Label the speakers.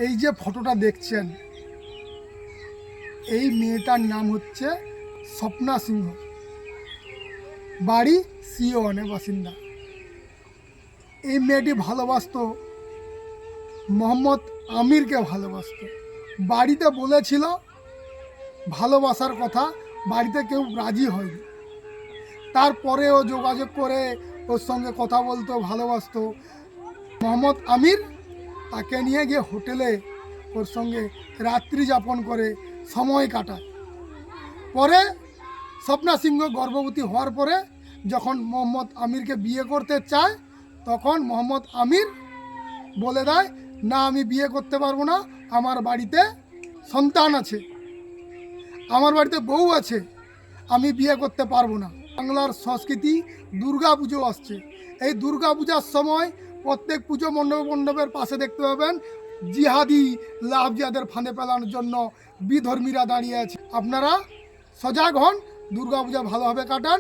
Speaker 1: এই যে ফটোটা দেখছেন, এই মেয়েটার নাম হচ্ছে স্বপ্না সিংহ, বাড়ি সিওয়ানে বাসিন্দা। এই মেয়েটি ভালোবাসতো মোহাম্মদ আমিরকে, ভালোবাসতো। বাড়িতে বলেছিল ভালোবাসার কথা, বাড়িতে কেউ রাজি হয়নি। তারপরেও যোগাযোগ করে ওর সঙ্গে কথা বলতো, ভালোবাসতো। মোহাম্মদ আমির তাকে নিয়ে গিয়ে হোটেলে ওর সঙ্গে রাত্রি যাপন করে সময় কাটায়। পরে স্বপ্না সিংহ গর্ভবতী হওয়ার পরে যখন মোহাম্মদ আমিরকে বিয়ে করতে চায়, তখন মোহাম্মদ আমির বলে দেয়, না আমি বিয়ে করতে পারবো না, আমার বাড়িতে সন্তান আছে, আমার বাড়িতে বউ আছে, আমি বিয়ে করতে পারবো না। বাংলার সংস্কৃতি দুর্গা পুজো আসছে। এই দুর্গা পূজার সময় প্রত্যেক পুজো মণ্ডপের পাশে দেখতে পাবেন জিহাদি লাভজিয়াদের ফাঁদে ফেলানোর জন্য বিধর্মীরা দাঁড়িয়ে আছে। আপনারা সজাগ হন, দুর্গা পূজা ভালোভাবে কাটান।